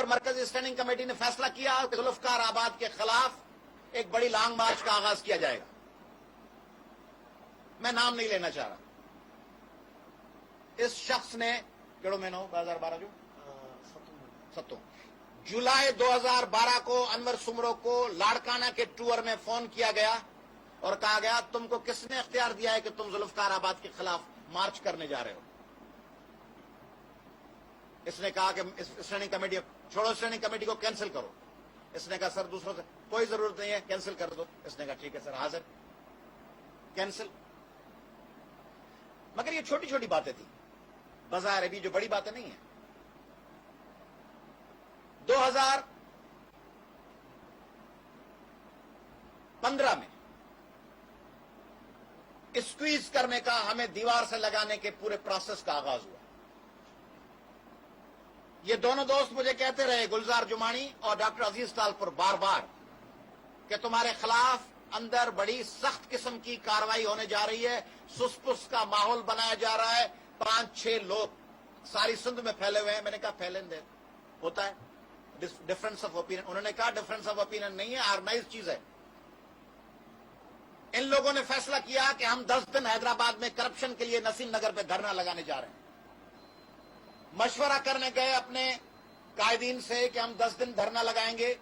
مرکزی standing committee نے فیصلہ کیا کہ ذوالفقار آباد کے خلاف ایک بڑی لانگ مارچ کا آغاز کیا جائے گا. میں نام نہیں لینا چاہ رہا. اس شخص نے کیڑوں میں نو 2012 جو ستوں جولائی 2012 کو انور سمرو کو لاڑکانہ کے ٹور میں فون کیا گیا اور کہا گیا تم کو کس نے اختیار دیا ہے کہ تم ذوالفقار آباد کے خلاف مارچ کرنے جا رہے ہو. اس نے کہا کہ اسٹینڈنگ کمیٹی چھوڑو, اسٹینڈنگ کمیٹی کو کینسل کرو. اس نے کہا سر دوسروں سے کوئی ضرورت نہیں ہے, کینسل کر دو. اس نے کہا ٹھیک ہے سر, حاضر, کینسل. مگر یہ چھوٹی چھوٹی باتیں تھیں, بظاہر ابھی جو بڑی باتیں نہیں ہیں. 2015 میں اسکویز کرنے کا, ہمیں دیوار سے لگانے کے پورے پروسیس کا آغاز ہوا. یہ دونوں دوست مجھے کہتے رہے, گلزار جمانی اور ڈاکٹر عزیز طالپور, بار بار کہ تمہارے خلاف اندر بڑی سخت قسم کی کاروائی ہونے جا رہی ہے, سس پس کا ماحول بنایا جا رہا ہے, 5-6 لوگ ساری سندھ میں پھیلے ہوئے ہیں. میں نے کہا پھیلیں دے, ہوتا ہے ڈفرنس آف اوپینین. انہوں نے کہا ڈفرنس آف اوپینین نہیں ہے, آرگنائز چیز ہے. ان لوگوں نے فیصلہ کیا کہ ہم 10 دن حیدرآباد میں کرپشن کے لیے نسیم نگر پہ دھرنا لگانے جا رہے ہیں. مشورہ کرنے گئے اپنے قائدین سے کہ ہم 10 دن دھرنا لگائیں گے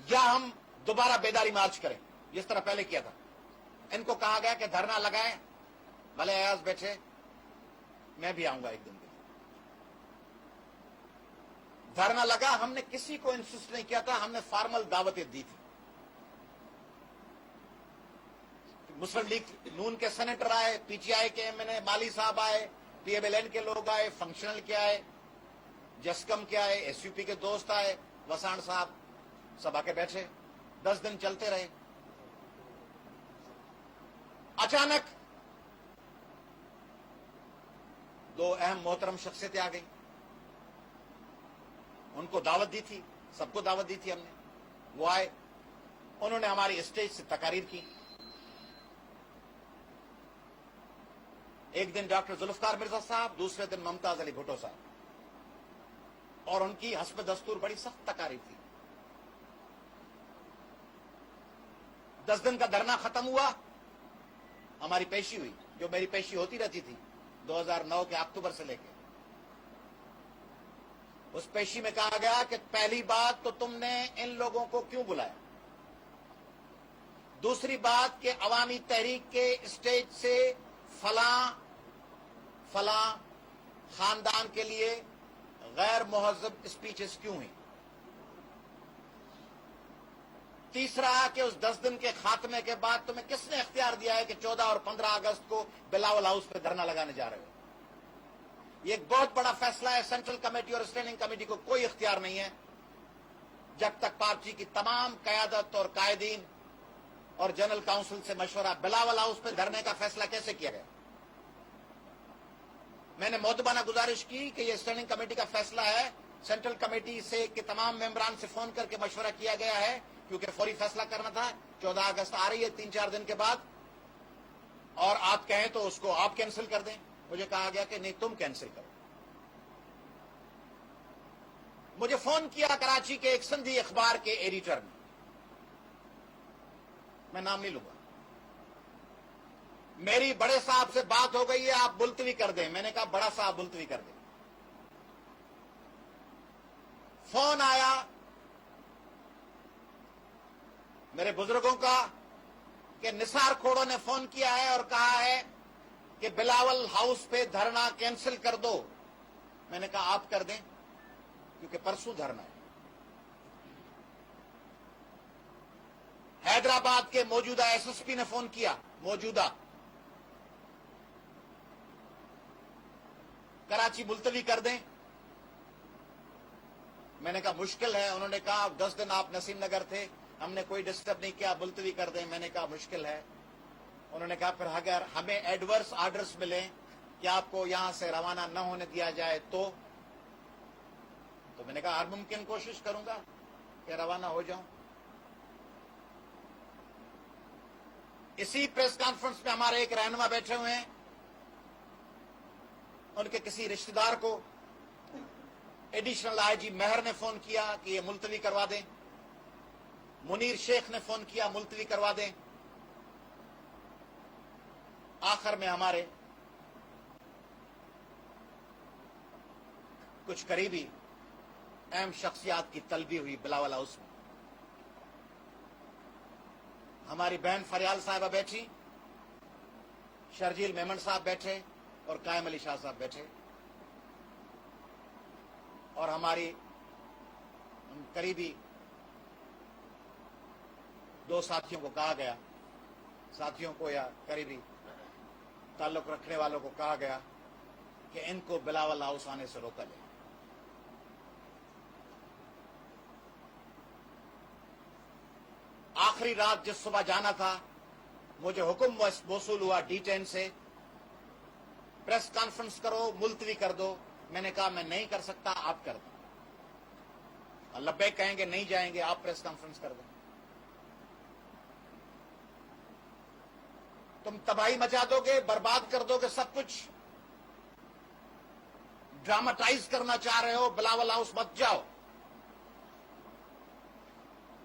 یا ہم دوبارہ بیداری مارچ کریں جس طرح پہلے کیا تھا. ان کو کہا گیا کہ دھرنا لگائیں, بھلے ایاز بیٹھے, میں بھی آؤں گا ایک دن کے. دھرنا لگا, ہم نے کسی کو انسسٹ نہیں کیا تھا, ہم نے فارمل دعوتیں دی تھی. مسلم لیگ نون کے سینیٹر آئے, پی ٹی آئی کے ایم این اے مالی صاحب آئے, پی ایم ایل این کے لوگ آئے, فنکشنل کے آئے, جسکم کے آئے, ایس یو پی کے دوست آئے, وسان صاحب, سب آ کے بیٹھے. 10 دن چلتے رہے. اچانک 2 اہم محترم شخصیتیں آ گئی. ان کو دعوت دی تھی, سب کو دعوت دی تھی ہم نے, وہ آئے. انہوں نے ہماری اسٹیج سے تقاریر کی. ایک دن ڈاکٹر ذوالفقار مرزا صاحب, دوسرے دن ممتاز علی بھٹو صاحب, اور ان کی حسب دستور بڑی سخت تقاریر تھی. 10 دن کا دھرنا ختم ہوا, ہماری پیشی ہوئی, جو میری پیشی ہوتی رہتی تھی 2009 کے اکتوبر سے لے کے. اس پیشی میں کہا گیا کہ پہلی بات تو تم نے ان لوگوں کو کیوں بلایا, دوسری بات کہ عوامی تحریک کے اسٹیج سے فلاں خاندان کے لیے غیر مہذب اسپیچز کیوں ہوئی. تیسرا کہ اس 10 دن کے خاتمے کے بعد تمہیں کس نے اختیار دیا ہے کہ 14 اور 15 اگست کو بلاول ہاؤس پہ دھرنا لگانے جا رہے ہو. یہ ایک بہت بڑا فیصلہ ہے. سینٹرل کمیٹی اور اسٹینڈنگ کمیٹی کو کوئی اختیار نہیں ہے جب تک پارٹی کی تمام قیادت اور قائدین اور جنرل کاؤنسل سے مشورہ. بلاول ہاؤس پہ دھرنے کا فیصلہ کیسے کیا گیا؟ میں نے مؤدبانہ گزارش کی کہ یہ اسٹینڈنگ کمیٹی کا فیصلہ ہے. سینٹرل کمیٹی سے کے تمام ممبران سے فون کر کے مشورہ کیا گیا ہے کیونکہ فوری فیصلہ کرنا تھا. 14 اگست آ رہی ہے 3-4 دن کے بعد, اور آپ کہیں تو اس کو آپ کینسل کر دیں. مجھے کہا گیا کہ نہیں, تم کینسل کرو. مجھے فون کیا کراچی کے ایک سندھی اخبار کے ایڈیٹر نے, میں نام نہیں لوں گا. میری بڑے صاحب سے بات ہو گئی ہے, آپ ملتوی کر دیں. میں نے کہا بڑا صاحب ملتوی کر دیں. فون آیا میرے بزرگوں کا کہ نثار کھوڑوں نے فون کیا ہے اور کہا ہے کہ بلاول ہاؤس پہ دھرنا کینسل کر دو. میں نے کہا آپ کر دیں کیونکہ پرسوں دھرنا ہے. حیدرآباد کے موجودہ ایس ایس پی نے فون کیا, موجودہ, کراچی ملتوی کر دیں. میں نے کہا مشکل ہے. انہوں نے کہا 10 دن آپ نسیم نگر تھے, ہم نے کوئی ڈسٹرب نہیں کیا, ملتوی کر دیں. میں نے کہا مشکل ہے. انہوں نے کہا پھر اگر ہمیں ایڈورس آرڈرز ملیں کہ آپ کو یہاں سے روانہ نہ ہونے دیا جائے تو میں نے کہا ہر ممکن کوشش کروں گا کہ روانہ ہو جاؤں. اسی پریس کانفرنس میں ہمارے ایک رہنما بیٹھے ہوئے ہیں, ان کے کسی رشتہ دار کو ایڈیشنل آئی جی مہر نے فون کیا کہ یہ ملتوی کروا دیں، منیر شیخ نے فون کیا ملتوی کروا دیں۔ آخر میں ہمارے کچھ قریبی اہم شخصیات کی طلبی ہوئی بلاول ہاؤس میں۔ ہماری بہن فریال صاحبہ بیٹھی، شرجیل میمن صاحب بیٹھے اور قائم علی شاہ صاحب بیٹھے، اور ہماری قریبی دو ساتھیوں کو کہا گیا، ساتھیوں کو یا قریبی تعلق رکھنے والوں کو کہا گیا کہ ان کو بلاول ہاؤس آنے سے روکا جائے۔ آخری رات جس صبح جانا تھا، مجھے حکم موصول ہوا D10 سے، پریس کانفرنس کرو، ملتوی کر دو۔ میں نے کہا میں نہیں کر سکتا، آپ کر دو۔ لبیک کہیں گے نہیں جائیں گے، آپ پریس کانفرنس کر دو۔ تم تباہی مچا دو گے، برباد کر دو گے سب کچھ، ڈراماٹائز کرنا چاہ رہے ہو، بلاول ہاؤس مت جاؤ۔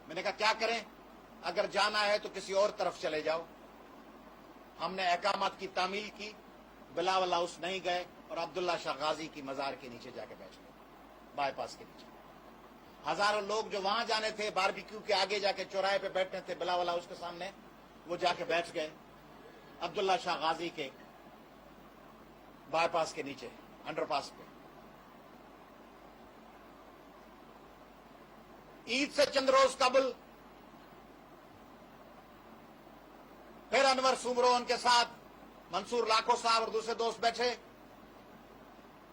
میں نے کہا کیا کریں؟ اگر جانا ہے تو کسی اور طرف چلے جاؤ۔ ہم نے احکامات کی تعمیل کی، بلاول ہاؤس نہیں گئے اور عبداللہ شاہ غازی کی مزار کے نیچے جا کے بیٹھ گئے، بائی پاس کے نیچے۔ ہزاروں لوگ جو وہاں جانے تھے، باربیکیو کے آگے جا کے چوراہے پہ بیٹھنے تھے بلاول ہاؤس کے سامنے، وہ جا کے بیٹھ گئے عبداللہ شاہ غازی کے بائی پاس کے نیچے، انڈر پاس پہ۔ عید سے چند روز قبل پھر انور سومرو ان کے ساتھ، منصور لاکھو صاحب اور دوسرے دوست بیٹھے،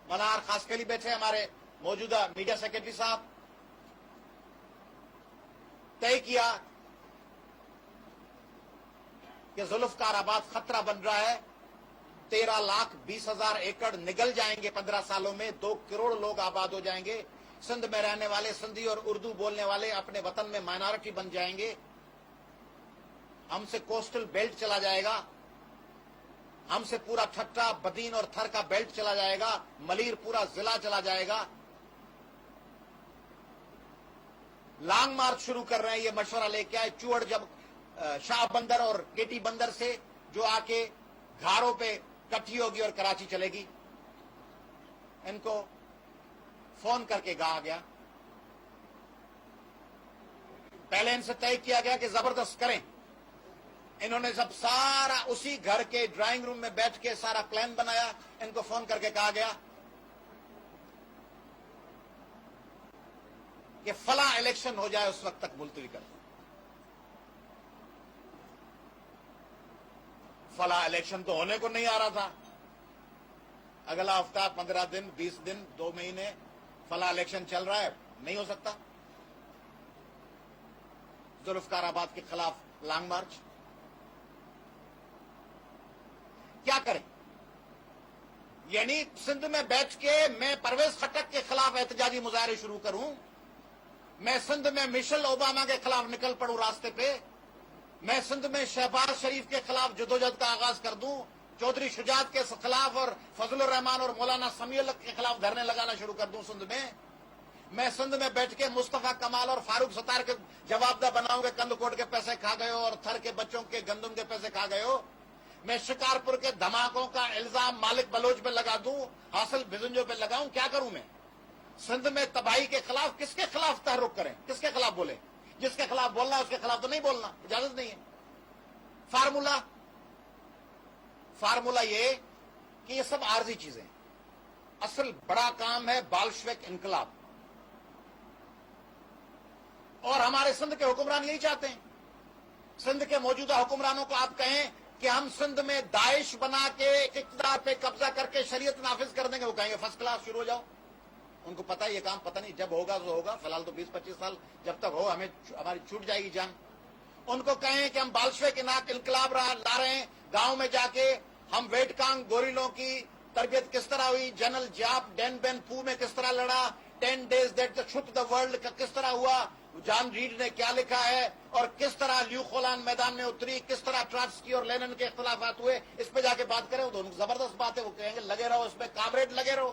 منار خاسکلی بیٹھے، ہمارے موجودہ میڈیا سیکرٹری صاحب۔ طے کیا کہ ذوالفقار آباد خطرہ بن رہا ہے، 13,20,000 ایکڑ نگل جائیں گے 15 سالوں میں، 2 کروڑ لوگ آباد ہو جائیں گے۔ سندھ میں رہنے والے سندھی اور اردو بولنے والے اپنے وطن میں مائنارٹی بن جائیں گے۔ ہم سے کوسٹل بیلٹ چلا جائے گا، ہم سے پورا ٹھٹا بدین اور تھر کا بیلٹ چلا جائے گا، ملیر پورا ضلع چلا جائے گا۔ لانگ مارچ شروع کر رہے ہیں، یہ مشورہ لے کے آئے چوڑ جب شاہ بندر اور گیٹی بندر سے، جو آ کے گھاروں پہ کٹھی ہوگی اور کراچی چلے گی۔ ان کو فون کر کے کہا گیا، پہلے ان سے طے کیا گیا کہ زبردست کریں۔ انہوں نے جب سارا اسی گھر کے ڈرائنگ روم میں بیٹھ کے سارا پلان بنایا، ان کو فون کر کے کہا گیا کہ فلاں الیکشن ہو جائے اس وقت تک ملتوی کر دیں۔ فلاں الیکشن تو ہونے کو نہیں آ رہا تھا، اگلا ہفتہ، 15 دن، 20 دن، 2 مہینے، فلاں الیکشن چل رہا ہے، نہیں ہو سکتا۔ ذوالفقار آباد کے خلاف لانگ مارچ۔ کیا کریں؟ یعنی سندھ میں بیٹھ کے میں پرویز خٹک کے خلاف احتجاجی مظاہرے شروع کروں، میں سندھ میں مشل اوباما کے خلاف نکل پڑوں راستے پہ، میں سندھ میں شہباز شریف کے خلاف جدوجہد کا آغاز کر دوں، چودھری شجاعت کے خلاف اور فضل الرحمان اور مولانا سمیع الحق کے خلاف دھرنے لگانا شروع کر دوں سندھ میں سندھ میں بیٹھ کے مصطفیٰ کمال اور فاروق ستار کے جواب دہ بناؤں گے، کندکوٹ کے پیسے کھا گئے ہو اور تھر کے بچوں کے گندم کے پیسے کھا گئے ہو۔ میں شکارپور کے دھماکوں کا الزام مالک بلوچ پہ لگا دوں، حاصل بزنجوں پہ لگاؤں، کیا کروں میں؟ سندھ میں تباہی کے خلاف کس کے خلاف تحرک کریں، کس کے خلاف بولیں؟ جس کے خلاف بولنا ہے اس کے خلاف تو نہیں بولنا، اجازت نہیں ہے۔ فارمولا یہ کہ یہ سب عارضی چیزیں ہیں، اصل بڑا کام ہے بالشوک انقلاب، اور ہمارے سندھ کے حکمران یہی چاہتے ہیں۔ سندھ کے موجودہ حکمرانوں کو آپ کہیں کہ ہم سندھ میں داعش بنا کے اقتدار پہ قبضہ کر کے شریعت نافذ کر دیں گے، وہ کہیں گے فرسٹ کلاس، شروع ہو جاؤ۔ ان کو پتا ہے یہ کام پتہ نہیں جب ہوگا تو ہوگا، فی الحال تو 20-25 سال جب تک ہو ہماری چھوٹ جائے گی جان۔ ان کو کہیں کہ ہم بالشوک انقلاب لا رہے ہیں، گاؤں میں جا کے ہم ویٹ کانگ گوریلوں کی تربیت کس طرح ہوئی، جنرل جاپ ڈین بین پو میں کس طرح لڑا، 10 days that shook the world کا کس طرح ہوا، جان ریڈ نے کیا لکھا ہے، اور کس طرح لیو خولان میدان میں اتری، کس طرح ٹراتسکی اور لینن کے اختلافات ہوئے، اس پہ جا کے بات کریں، وہ دونوں زبردست بات ہے۔ وہ کہیں گے لگے رہو اس پہ، کامریڈ لگے رہو۔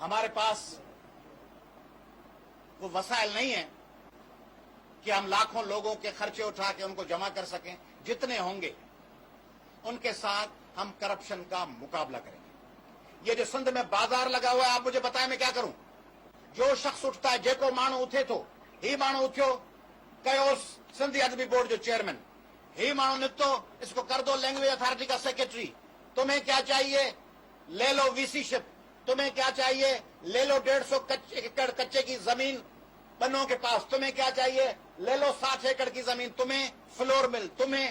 ہمارے پاس وہ وسائل نہیں ہیں کہ ہم لاکھوں لوگوں کے خرچے اٹھا کے ان کو جمع کر سکیں. جتنے ہوں گے ان کے ساتھ ہم کرپشن کا مقابلہ کریں گے. یہ جو سندھ میں بازار لگا ہوا ہے, آپ مجھے بتائیں میں کیا کروں؟ جو شخص اٹھتا ہے جیکو مانو اتھے تو ہی مانو اتھو کیوس سندھی ادبی بورڈ جو چیئرمین ہی مانو نتو اس کو کر دو لینگویج اتھارٹی کا سیکرٹری. تمہیں کیا چاہیے؟ لے لو وی سی شپ. تمہیں کیا چاہیے؟ لے لو 150 ایکڑ کچے کی زمین بنوں کے پاس. تمہیں کیا چاہیے؟ لے لو 60 ایکڑ کی زمین. تمہیں فلور مل, تمہیں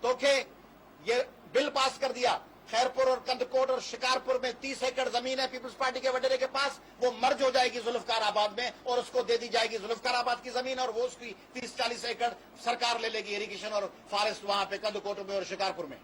تو یہ بل پاس کر دیا. خیرپور اور کندکوٹ اور شکارپور میں 30 ایکڑ زمین ہے پیپلز پارٹی کے وڈیرے کے پاس, وہ مرج ہو جائے گی ذوالفقار آباد میں اور اس کو دے دی جائے گی ذوالفقار آباد کی زمین, اور وہ اس کی 30-40 ایکڑ سرکار لے لے گی اریگیشن اور فارسٹ وہاں پہ کندکوٹ میں اور شکارپور میں.